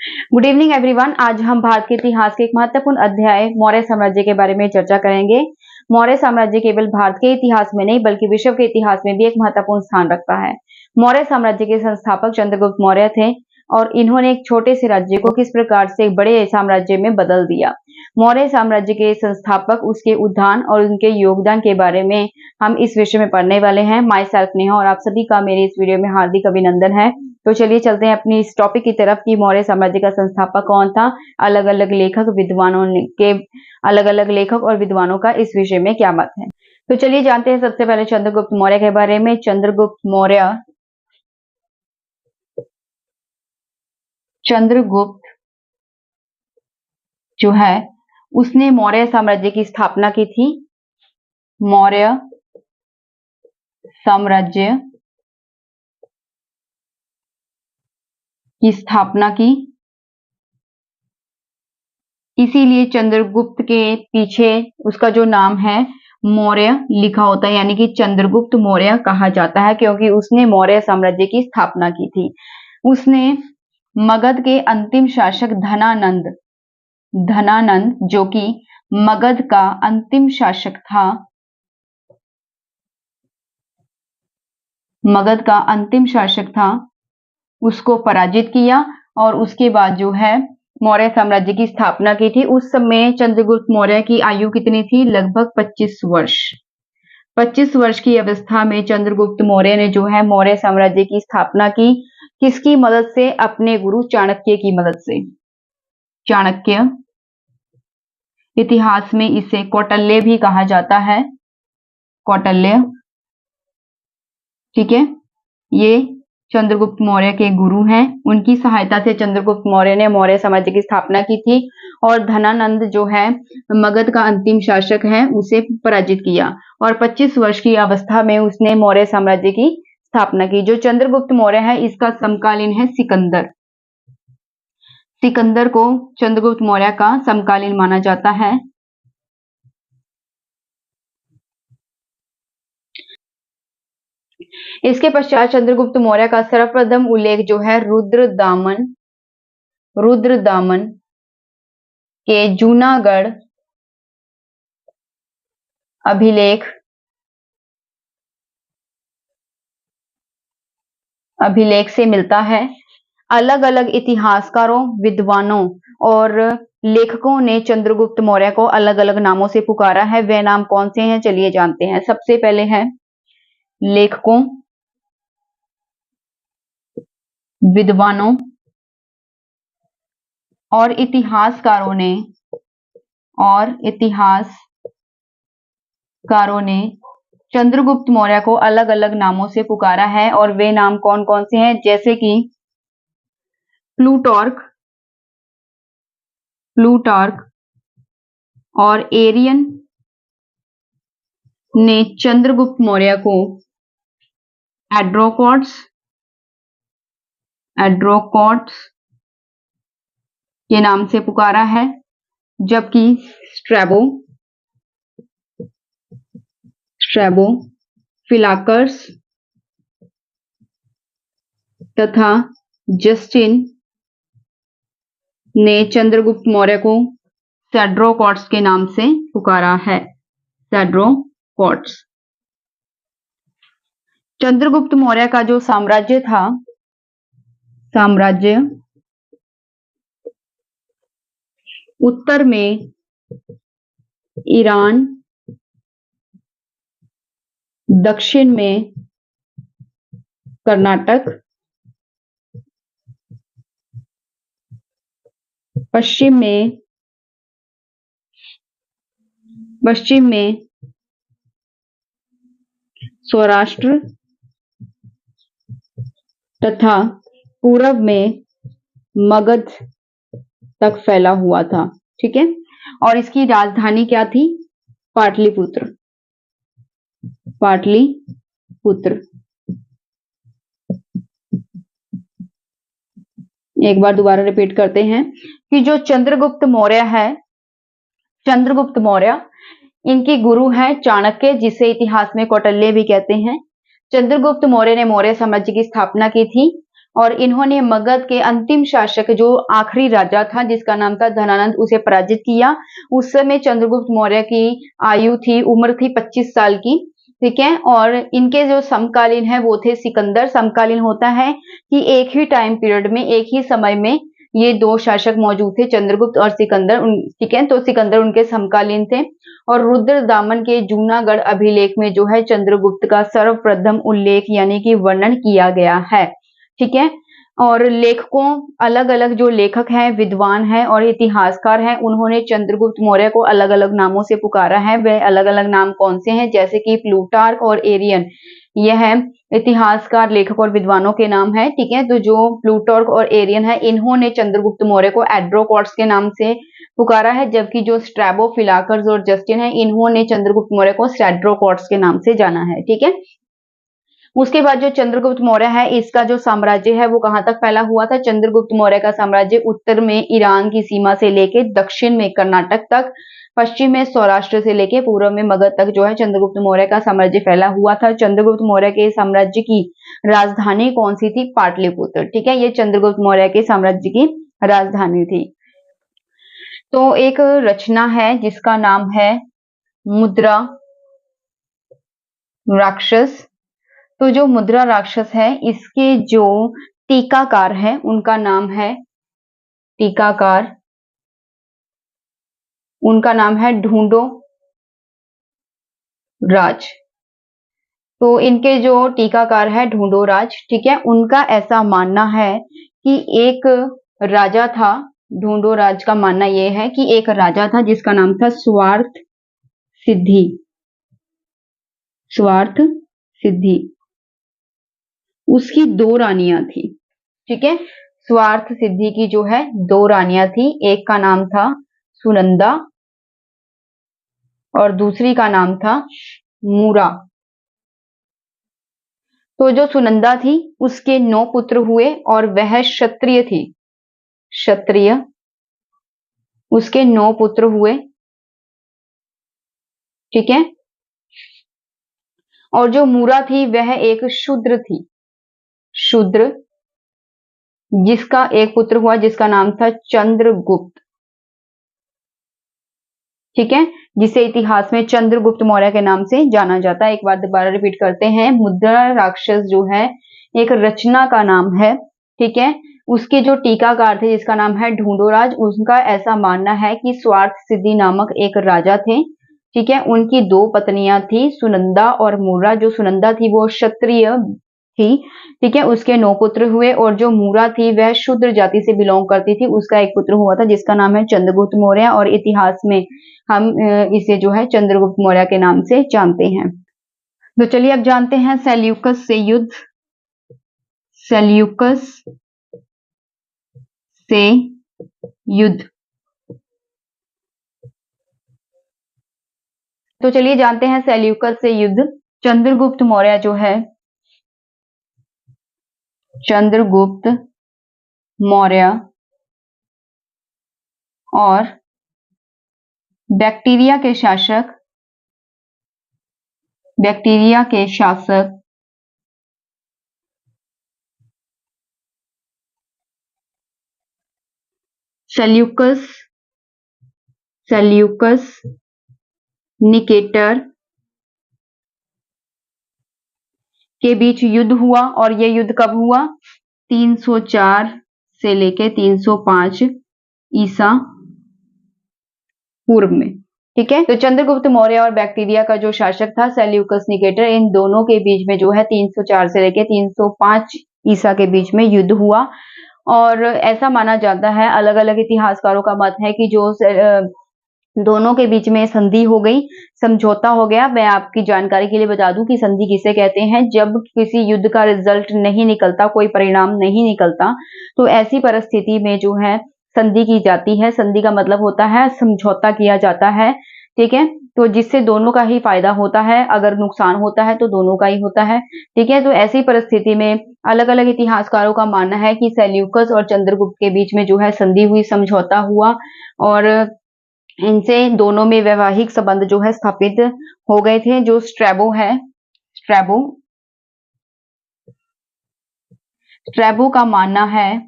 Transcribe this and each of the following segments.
Good evening everyone. आज हम भारत के इतिहास के एक महत्वपूर्ण अध्याय मौर्य साम्राज्य के बारे में चर्चा करेंगे। मौर्य साम्राज्य केवल भारत के इतिहास में नहीं बल्कि विश्व के इतिहास में भी एक महत्वपूर्ण स्थान रखता है। मौर्य साम्राज्य के संस्थापक चंद्रगुप्त मौर्य थे और इन्होंने एक छोटे से राज्य को किस प्रकार से एक बड़े साम्राज्य में बदल दिया। मौर्य साम्राज्य के संस्थापक, उसके उत्थान और उनके योगदान के बारे में हम इस विषय में पढ़ने वाले हैं। माई सेल्फ नेहा और आप सभी का मेरे इस वीडियो में हार्दिक अभिनंदन है। तो चलिए चलते हैं अपनी इस टॉपिक की तरफ कि मौर्य साम्राज्य का संस्थापक कौन था, अलग अलग लेखक और विद्वानों का इस विषय में क्या मत है। तो चलिए जानते हैं सबसे पहले चंद्रगुप्त मौर्य के बारे में। चंद्रगुप्त जो है उसने मौर्य साम्राज्य की स्थापना की थी। मौर्य साम्राज्य की स्थापना की, इसीलिए चंद्रगुप्त के पीछे उसका जो नाम है मौर्य लिखा होता है, यानी कि चंद्रगुप्त मौर्य कहा जाता है क्योंकि उसने मौर्य साम्राज्य की स्थापना की थी। उसने मगध के अंतिम शासक धनानंद जो कि मगध का अंतिम शासक था, उसको पराजित किया और उसके बाद जो है मौर्य साम्राज्य की स्थापना की थी। उस समय चंद्रगुप्त मौर्य की आयु कितनी थी? लगभग 25 वर्ष। 25 वर्ष की अवस्था में चंद्रगुप्त मौर्य ने जो है मौर्य साम्राज्य की स्थापना की। किसकी मदद से? अपने गुरु चाणक्य की मदद से। चाणक्य, इतिहास में इसे कौटिल्य भी कहा जाता है। कौटिल्य, ठीक है, ये चंद्रगुप्त मौर्य के गुरु हैं। उनकी सहायता से चंद्रगुप्त मौर्य ने मौर्य साम्राज्य की स्थापना की थी और धनानंद जो है मगध का अंतिम शासक है उसे पराजित किया और 25 वर्ष की अवस्था में उसने मौर्य साम्राज्य की स्थापना की। जो चंद्रगुप्त मौर्य है इसका समकालीन है सिकंदर। सिकंदर को चंद्रगुप्त मौर्य का समकालीन माना जाता है। इसके पश्चात चंद्रगुप्त मौर्य का सर्वप्रथम उल्लेख जो है रुद्रदामन के जूनागढ़ अभिलेख से मिलता है। अलग अलग इतिहासकारों, विद्वानों और लेखकों ने चंद्रगुप्त मौर्य को अलग अलग नामों से पुकारा है। वे नाम कौन से हैं चलिए जानते हैं। सबसे पहले है लेखकों, विद्वानों और इतिहासकारों ने चंद्रगुप्त मौर्य को अलग अलग नामों से पुकारा है और वे नाम कौन कौन से हैं? जैसे कि प्लूटार्क और एरियन ने चंद्रगुप्त मौर्य को एड्रोकॉट्स के नाम से पुकारा है, जबकि स्ट्रैबो, फिलाकर्स तथा जस्टिन ने चंद्रगुप्त मौर्य को सैड्रोकॉट्स के नाम से पुकारा है। सैड्रोकॉट्स। चंद्रगुप्त मौर्य का जो साम्राज्य था, उत्तर में ईरान, दक्षिण में कर्नाटक, पश्चिम में सौराष्ट्र तथा पूर्व में मगध तक फैला हुआ था। ठीक है, और इसकी राजधानी क्या थी? पाटलिपुत्र। एक बार दोबारा रिपीट करते हैं कि जो चंद्रगुप्त मौर्य इनके गुरु हैं चाणक्य, जिसे इतिहास में कौटिल्य भी कहते हैं। चंद्रगुप्त मौर्य ने मौर्य साम्राज्य की स्थापना की थी और इन्होंने मगध के अंतिम शासक जो आखिरी राजा था जिसका नाम था धनानंद, उसे पराजित किया। उस समय चंद्रगुप्त मौर्य की आयु थी, उम्र थी 25 साल की, ठीक है। और इनके जो समकालीन है वो थे सिकंदर। समकालीन होता है कि एक ही टाइम पीरियड में, एक ही समय में ये दो शासक मौजूद थे, चंद्रगुप्त और सिकंदर, ठीक है। तो सिकंदर उनके समकालीन थे। और रुद्रदामन के जूनागढ़ अभिलेख में जो है चंद्रगुप्त का सर्वप्रथम उल्लेख यानी कि वर्णन किया गया है, ठीक है। और लेखकों, अलग अलग जो लेखक हैं, विद्वान हैं और इतिहासकार हैं, उन्होंने चंद्रगुप्त मौर्य को अलग अलग नामों से पुकारा है। वह अलग अलग नाम कौन से हैं, जैसे कि प्लूटार्क और एरियन, यह है इतिहासकार, लेखक और विद्वानों के नाम है, ठीक है। तो जो प्लूटार्क और एरियन है, इन्होंने चंद्रगुप्त मौर्य को एड्रोकॉट्स के नाम से पुकारा है, जबकि जो स्ट्रैबो, फिलाकर्स और जस्टिन है, इन्होंने चंद्रगुप्त मौर्य को स्टैड्रोकॉट्स के नाम से जाना है, ठीक है। उसके बाद जो चंद्रगुप्त मौर्य है, इसका जो साम्राज्य है वो कहां तक फैला हुआ था। चंद्रगुप्त मौर्य का साम्राज्य उत्तर में ईरान की सीमा से लेके दक्षिण में कर्नाटक तक, पश्चिम में सौराष्ट्र से लेके पूर्व में मगध तक जो है चंद्रगुप्त मौर्य का साम्राज्य फैला हुआ था। चंद्रगुप्त मौर्य के साम्राज्य की राजधानी कौन सी थी? पाटलिपुत्र, ठीक है। ये चंद्रगुप्त मौर्य के साम्राज्य की राजधानी थी। तो एक रचना है जिसका नाम है मुद्रा राक्षस। तो जो मुद्रा राक्षस है, इसके जो टीकाकार है उनका नाम है, टीकाकार, उनका नाम है ढूंढो राज। तो इनके जो टीकाकार है ढूंढो राज, ठीक है, उनका ऐसा मानना है कि एक राजा था। ढूंढो राज का मानना यह है कि एक राजा था जिसका नाम था स्वार्थ सिद्धि, स्वार्थ सिद्धि। उसकी दो रानियां थी, ठीक है। स्वार्थ सिद्धि की जो है दो रानियां थी, एक का नाम था सुनंदा और दूसरी का नाम था मूरा। तो जो सुनंदा थी उसके 9 पुत्र हुए और वह क्षत्रिय थी, क्षत्रिय, उसके 9 पुत्र हुए, ठीक है। और जो मूरा थी वह एक शूद्र थी, शूद्र, जिसका एक पुत्र हुआ जिसका नाम था चंद्रगुप्त, ठीक है, जिसे इतिहास में चंद्रगुप्त मौर्य के नाम से जाना जाता है। एक बार दोबारा रिपीट करते हैं, मुद्रा राक्षस जो है एक रचना का नाम है, ठीक है। उसके जो टीकाकार थे जिसका नाम है ढूंढोराज, उनका ऐसा मानना है कि स्वार्थ सिद्धि नामक एक राजा थे, ठीक है। उनकी दो पत्नियां थी, सुनंदा और मूरा। जो सुनंदा थी वो क्षत्रिय थी, ठीक है, उसके 9 पुत्र हुए। और जो मूरा थी वह शूद्र जाति से बिलोंग करती थी, उसका एक पुत्र हुआ था जिसका नाम है चंद्रगुप्त मौर्य। और इतिहास में हम इसे जो है चंद्रगुप्त मौर्य के नाम से जानते हैं। तो चलिए अब जानते हैं सेल्यूकस से युद्ध, सेल्यूकस से युद्ध। तो चलिए जानते हैं सेल्यूकस से युद्ध। चंद्रगुप्त मौर्य जो है, चंद्रगुप्त मौर्य और बैक्टीरिया के शासक, बैक्टीरिया के शासक सेल्यूकस, सेल्यूकस निकेटर के बीच युद्ध हुआ। और यह युद्ध कब हुआ? 304 से लेके 305 ईसा पूर्व में, ठीक है। तो चंद्रगुप्त मौर्य और बैक्टीरिया का जो शासक था सेल्यूकस निकेटर, इन दोनों के बीच में जो है 304 से लेके 305 ईसा के बीच में युद्ध हुआ। और ऐसा माना जाता है, अलग अलग इतिहासकारों का मत है कि जो दोनों के बीच में संधि हो गई, समझौता हो गया। मैं आपकी जानकारी के लिए बता दूं कि संधि किसे कहते हैं। जब किसी युद्ध का रिजल्ट नहीं निकलता, कोई परिणाम नहीं निकलता, तो ऐसी परिस्थिति में जो है संधि की जाती है। संधि का मतलब होता है समझौता किया जाता है, ठीक है। तो जिससे दोनों का ही फायदा होता है, अगर नुकसान होता है तो दोनों का ही होता है, ठीक है। तो ऐसी परिस्थिति में अलग अलग इतिहासकारों का मानना है कि सेल्यूकस और चंद्रगुप्त के बीच में जो है संधि हुई, समझौता हुआ और इनसे दोनों में वैवाहिक संबंध जो है स्थापित हो गए थे। जो स्ट्रैबो है, स्ट्रैबो, स्ट्रैबो का मानना है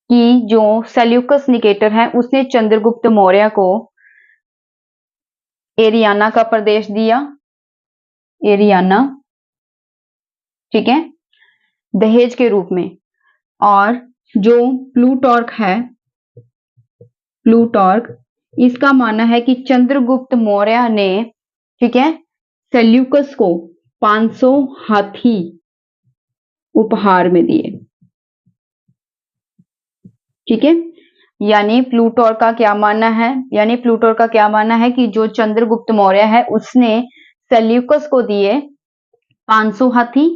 कि जो सेल्यूकस निकेटर है उसने चंद्रगुप्त मौर्य को एरियाना का प्रदेश दिया, एरियाना, ठीक है, दहेज के रूप में। और जो प्लूटार्क है, प्लूटार्क, इसका मानना है कि चंद्रगुप्त मौर्य ने, ठीक है, सेल्यूकस को 500 हाथी उपहार में दिए, ठीक है। यानी प्लूटार्क का क्या मानना है, यानी प्लूटार्क का क्या मानना है कि जो चंद्रगुप्त मौर्य है उसने सेल्यूकस को दिए 500 हाथी,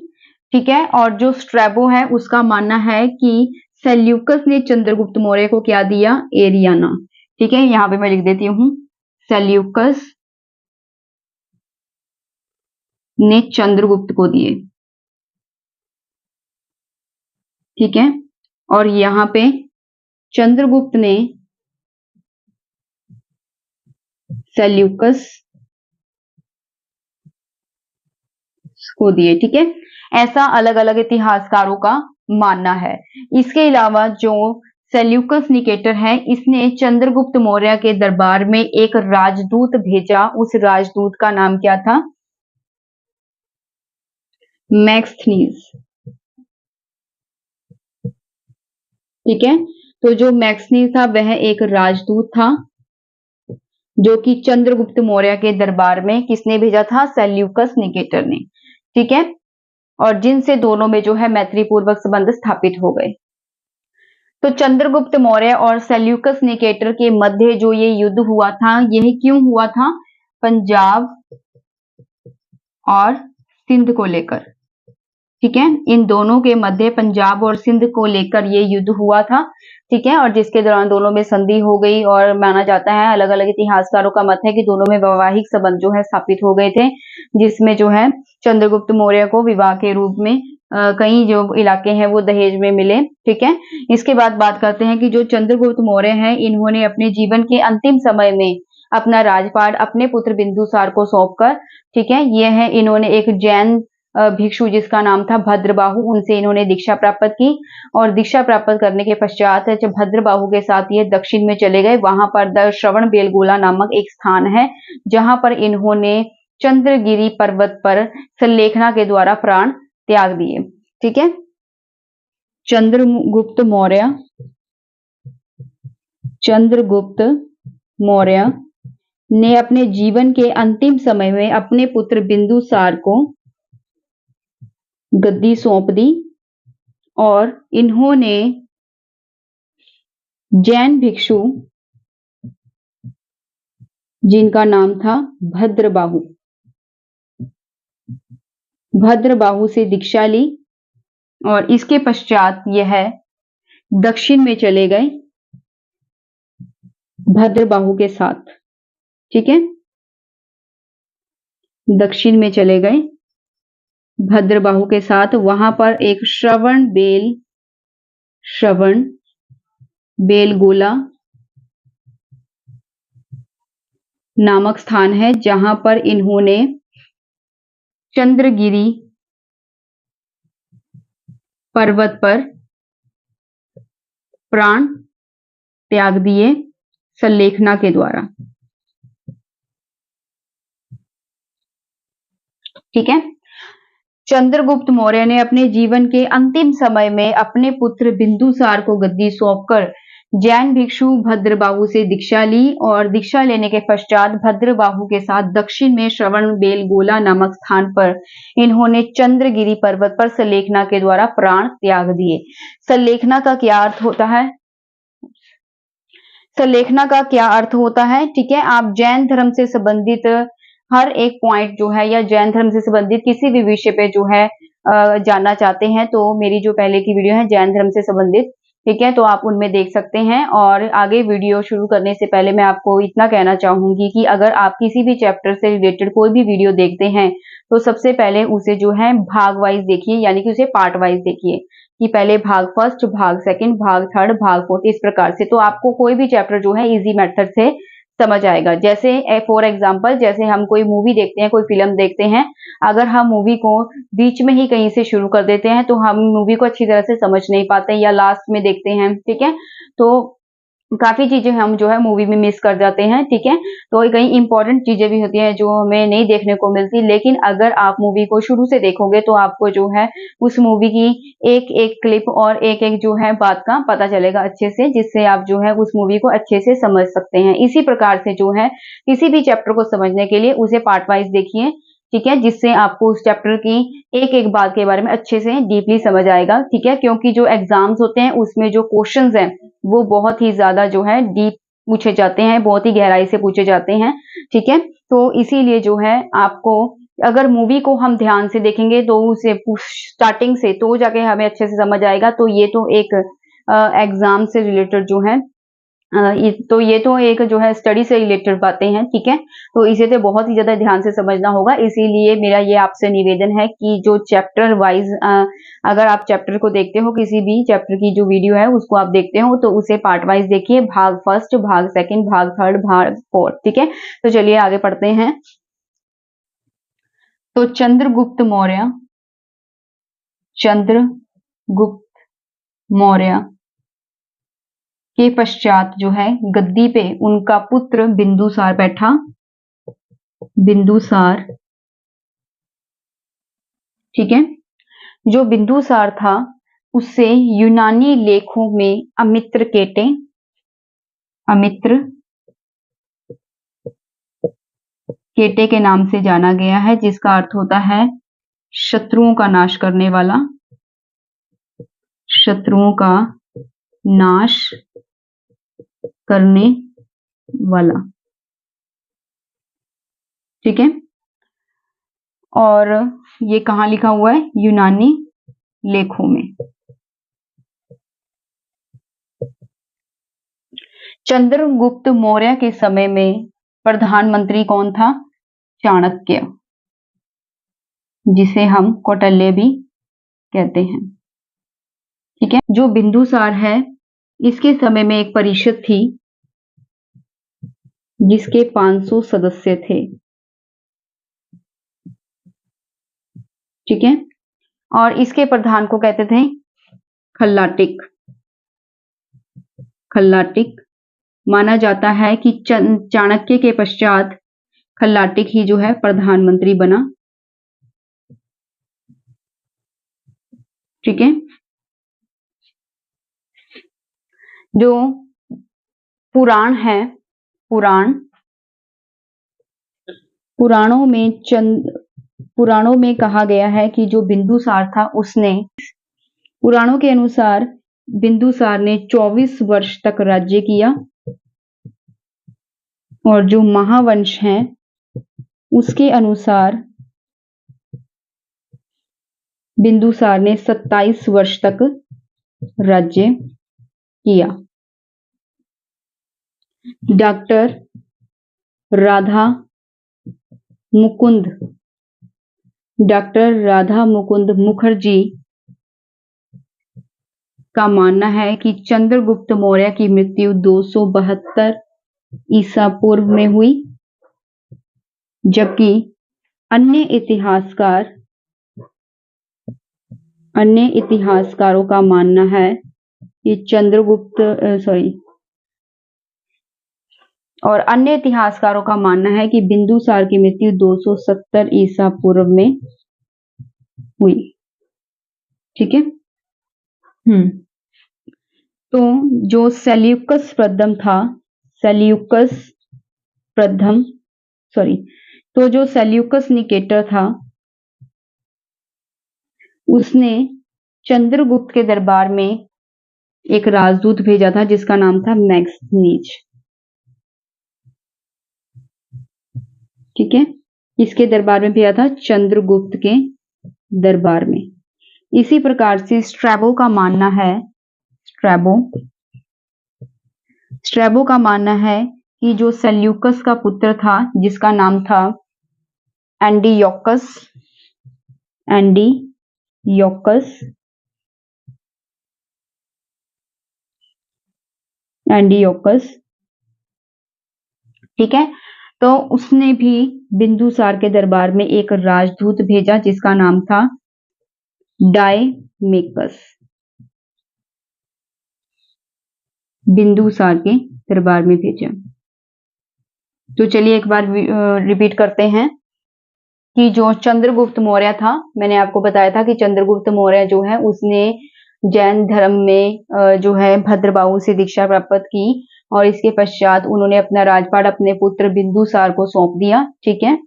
ठीक है। और जो स्ट्रैबो है उसका मानना है कि सेल्यूकस ने चंद्रगुप्त मौर्य को क्या दिया, एरियाना, ठीक है। यहां पे मैं लिख देती हूं, सेल्यूकस ने चंद्रगुप्त को दिए, ठीक है। और यहां पे चंद्रगुप्त ने सेल्यूकस को दिए, ठीक है। ऐसा अलग अलग इतिहासकारों का मानना है। इसके अलावा जो सेल्यूकस निकेटर है इसने चंद्रगुप्त मौर्य के दरबार में एक राजदूत भेजा, उस राजदूत का नाम क्या था, मैक्सथनीज, ठीक है। तो जो मैक्सथनीज था वह एक राजदूत था जो कि चंद्रगुप्त मौर्य के दरबार में किसने भेजा था, सेल्यूकस निकेटर ने, ठीक है। और जिनसे दोनों में जो है मैत्रीपूर्वक संबंध स्थापित हो गए। तो चंद्रगुप्त मौर्य और सेल्यूकस निकेटर के मध्य जो ये युद्ध हुआ था, यह क्यों हुआ था, पंजाब और सिंध को लेकर, ठीक है। इन दोनों के मध्य पंजाब और सिंध को लेकर ये युद्ध हुआ था, ठीक है। और जिसके दौरान दोनों में संधि हो गई और माना जाता है, अलग अलग इतिहासकारों का मत है कि दोनों में वैवाहिक संबंध जो है स्थापित हो गए थे, जिसमें जो है चंद्रगुप्त मौर्य को विवाह के रूप में कई जो इलाके हैं वो दहेज में मिले, ठीक है। इसके बाद बात करते हैं कि जो चंद्रगुप्त मौर्य हैं इन्होंने अपने जीवन के अंतिम समय में अपना राजपाट अपने पुत्र बिंदुसार को सौंपकर, ठीक है, ये है, इन्होंने एक जैन भिक्षु जिसका नाम था भद्रबाहु, उनसे इन्होंने दीक्षा प्राप्त की। और दीक्षा प्राप्त करने के पश्चात जब भद्रबाहु के साथ ये दक्षिण में चले गए, वहां पर श्रवण बेलगोला नामक एक स्थान है जहां पर इन्होंने चंद्रगिरी पर्वत पर सल्लेखना के द्वारा प्राण त्याग दिए, ठीक है। चंद्रगुप्त मौर्य ने अपने जीवन के अंतिम समय में अपने पुत्र बिंदुसार को गद्दी सौंप दी और इन्होंने जैन भिक्षु जिनका नाम था भद्रबाहु से दीक्षा ली और इसके पश्चात यह दक्षिण में चले गए भद्रबाहु के साथ, ठीक है। दक्षिण में चले गए भद्रबाहु के साथ, वहां पर एक श्रवण बेलगोला नामक स्थान है जहां पर इन्होंने चंद्रगिरी पर्वत पर प्राण त्याग दिए सल्लेखना के द्वारा, ठीक है। चंद्रगुप्त मौर्य ने अपने जीवन के अंतिम समय में अपने पुत्र बिंदुसार को गद्दी सौंपकर जैन भिक्षु भद्रबाहु से दीक्षा ली और दीक्षा लेने के पश्चात भद्रबाहु के साथ दक्षिण में श्रवण बेलगोला नामक स्थान पर इन्होंने चंद्रगिरी पर्वत पर सल्लेखना के द्वारा प्राण त्याग दिए। सल्लेखना का क्या अर्थ होता है, सल्लेखना का क्या अर्थ होता है, ठीक है। आप जैन धर्म से संबंधित हर एक पॉइंट जो है या जैन धर्म से संबंधित किसी भी विषय पे जो है जानना चाहते हैं तो मेरी जो पहले की वीडियो है जैन धर्म से संबंधित, ठीक है, तो आप उनमें देख सकते हैं। और आगे वीडियो शुरू करने से पहले मैं आपको इतना कहना चाहूंगी कि अगर आप किसी भी चैप्टर से रिलेटेड कोई भी वीडियो देखते हैं तो सबसे पहले उसे जो है भाग वाइज देखिए, यानी कि उसे पार्ट वाइज देखिए कि पहले भाग फर्स्ट, भाग सेकंड, भाग थर्ड, भाग फोर्थ, इस प्रकार से। तो आपको कोई भी चैप्टर जो है इजी मेथड से समझ आएगा। जैसे फॉर एग्जाम्पल, जैसे हम कोई मूवी देखते हैं, कोई फिल्म देखते हैं, अगर हम मूवी को बीच में ही कहीं से शुरू कर देते हैं तो हम मूवी को अच्छी तरह से समझ नहीं पाते या लास्ट में देखते हैं, ठीक है। तो काफी चीजें हम जो है मूवी में मिस कर जाते हैं, ठीक है। तो कई इंपॉर्टेंट चीजें भी होती हैं जो हमें नहीं देखने को मिलती, लेकिन अगर आप मूवी को शुरू से देखोगे तो आपको जो है उस मूवी की एक एक क्लिप और एक एक जो है बात का पता चलेगा अच्छे से, जिससे आप जो है उस मूवी को अच्छे से समझ सकते हैं। इसी प्रकार से जो है किसी भी चैप्टर को समझने के लिए उसे पार्ट वाइज देखिए, ठीक है, जिससे आपको उस चैप्टर की एक एक बात के बारे में अच्छे से डीपली समझ आएगा, ठीक है। क्योंकि जो एग्जाम्स होते हैं उसमें जो क्वेश्चंस हैं वो बहुत ही ज्यादा जो है डीप पूछे जाते हैं, बहुत ही गहराई से पूछे जाते हैं, ठीक है। तो इसीलिए जो है आपको, अगर मूवी को हम ध्यान से देखेंगे तो उसे स्टार्टिंग से तो जाके हमें अच्छे से समझ आएगा। तो ये तो एक एग्जाम से रिलेटेड जो है ये तो एक जो है स्टडी से रिलेटेड बातें हैं, ठीक है। तो इसे तो बहुत ही ज्यादा ध्यान से समझना होगा। इसीलिए मेरा ये आपसे निवेदन है कि जो चैप्टर वाइज अगर आप चैप्टर को देखते हो, किसी भी चैप्टर की जो वीडियो है उसको आप देखते हो तो उसे पार्ट वाइज देखिए, भाग फर्स्ट, भाग सेकंड, भाग थर्ड, भाग फोर्थ, ठीक है। तो चलिए आगे पढ़ते हैं। तो चंद्रगुप्त मौर्य के पश्चात जो है गद्दी पे उनका पुत्र बिंदुसार बैठा। बिंदुसार, ठीक है। जो बिंदुसार था उससे यूनानी लेखों में अमित्र केटे के नाम से जाना गया है, जिसका अर्थ होता है शत्रुओं का नाश करने वाला, शत्रुओं का नाश करने वाला, ठीक है। और ये कहाँ लिखा हुआ है? यूनानी लेखों में। चंद्रगुप्त मौर्य के समय में प्रधानमंत्री कौन था? चाणक्य, जिसे हम कौटिल्य भी कहते हैं, ठीक है। जो बिंदुसार है इसके समय में एक परिषद थी जिसके 500 सदस्य थे, ठीक है। और इसके प्रधान को कहते थे खल्लाटिक। खल्लाटिक माना जाता है कि चाणक्य के पश्चात खल्लाटिक ही जो है प्रधानमंत्री बना, ठीक है। जो पुराण है, पुराणों में कहा गया है कि जो बिंदुसार था उसने, पुराणों के अनुसार बिंदुसार ने 24 वर्ष तक राज्य किया, और जो महावंश है उसके अनुसार बिंदुसार ने 27 वर्ष तक राज्य किया। डॉक्टर राधा मुकुंद मुखर्जी का मानना है कि चंद्रगुप्त मौर्य की मृत्यु 272 ईसा पूर्व में हुई, जबकि अन्य इतिहासकारों का मानना है कि अन्य इतिहासकारों का मानना है कि बिंदुसार की मृत्यु 270 ईसा पूर्व में हुई, ठीक है। तो जो सेल्यूकस निकेटर था उसने चंद्रगुप्त के दरबार में एक राजदूत भेजा था जिसका नाम था मैक्सनीज, ठीक है। इसके दरबार में भेजा था, चंद्रगुप्त के दरबार में। इसी प्रकार से स्ट्रैबो का मानना है कि जो सेल्यूकस का पुत्र था जिसका नाम था एंटियोकस, ठीक है। तो उसने भी बिंदुसार के दरबार में एक राजदूत भेजा जिसका नाम था डायमेकस। बिंदुसार के दरबार में भेजा। तो चलिए एक बार रिपीट करते हैं कि जो चंद्रगुप्त मौर्य था, मैंने आपको बताया था कि चंद्रगुप्त मौर्य जो है उसने जैन धर्म में जो है भद्रबाहु से दीक्षा प्राप्त की और इसके पश्चात उन्होंने अपना राजपाट अपने पुत्र बिंदुसार को सौंप दिया। ठीक है।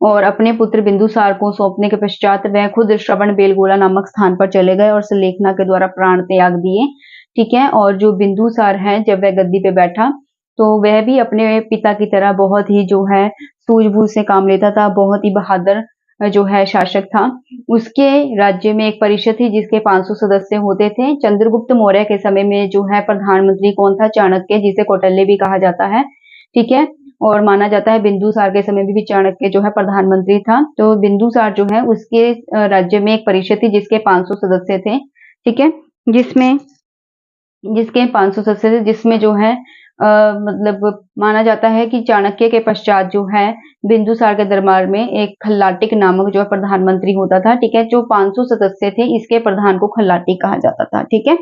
और अपने पुत्र बिंदुसार को सौंपने के पश्चात वह खुद श्रवण बेलगोला नामक स्थान पर चले गए और सुलेखना के द्वारा प्राण त्याग दिए। ठीक है। और जो बिंदुसार है जब वह गद्दी पे बैठा तो वह भी अपने पिता की तरह बहुत ही जो है सूझबूझ से काम लेता था, बहुत ही बहादुर जो है शासक था। उसके राज्य में एक परिषद थी जिसके 500 सदस्य होते थे। चंद्रगुप्त मौर्य के समय में जो है प्रधानमंत्री कौन था? चाणक्य, जिसे कौटिल्य भी कहा जाता है। ठीक है। और माना जाता है बिंदुसार के समय में भी चाणक्य जो है प्रधानमंत्री था। तो बिंदुसार जो है उसके राज्य में एक परिषद थी जिसके 500 सदस्य थे। ठीक है। जिसके 500 सदस्य थे, जिसमें जो है मतलब माना जाता है कि चाणक्य के पश्चात जो है बिंदुसार के दरबार में एक खल्लाटिक नामक जो है प्रधानमंत्री होता था। ठीक है। जो 500 सदस्य थे इसके प्रधान को खल्लाटिक कहा जाता था। ठीक है।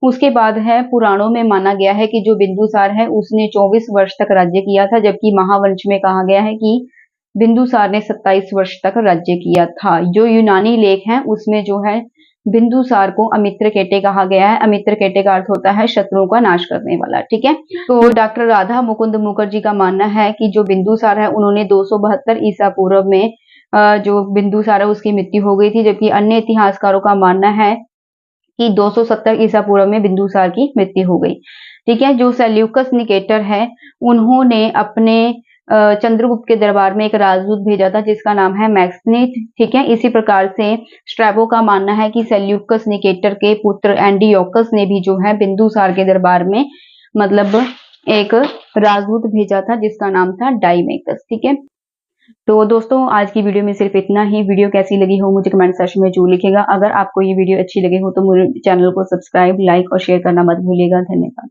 उसके बाद है पुराणों में माना गया है कि जो बिंदुसार है उसने 24 वर्ष तक राज्य किया था, जबकि महावंश में कहा गया है कि बिंदुसार ने 27 वर्ष तक राज्य किया था। जो यूनानी लेख है उसमें जो है बिंदुसार को अमित्र केटे कहा गया है। अमित्र केटे का अर्थ होता है शत्रुओं का नाश करने वाला। ठीक है। तो डॉक्टर राधा मुकुंद मुखर्जी का मानना है कि जो बिंदुसार है उन्होंने 272 ईसा पूर्व में जो बिंदुसार है उसकी मृत्यु हो गई थी, जबकि अन्य इतिहासकारों का मानना है कि 270 ईसा पूर्व में बिंदुसार की मृत्यु हो गई। ठीक है। जो सेल्यूकस निकेटर है उन्होंने अपने चंद्रगुप्त के दरबार में एक राजदूत भेजा था जिसका नाम है मैक्सनीथ। ठीक है। इसी प्रकार से स्ट्रैबो का मानना है कि सेल्यूकस निकेटर के पुत्र एंटियोकस ने भी जो है बिंदुसार के दरबार में मतलब एक राजदूत भेजा था जिसका नाम था डायमेकस। ठीक है। तो दोस्तों आज की वीडियो में सिर्फ इतना ही। वीडियो कैसी लगी हो मुझे कमेंट सेक्शन में जरूर लिखिएगा। अगर आपको ये वीडियो अच्छी लगी हो तो मेरे चैनल को सब्सक्राइब, लाइक और शेयर करना मत भूलिएगा। धन्यवाद।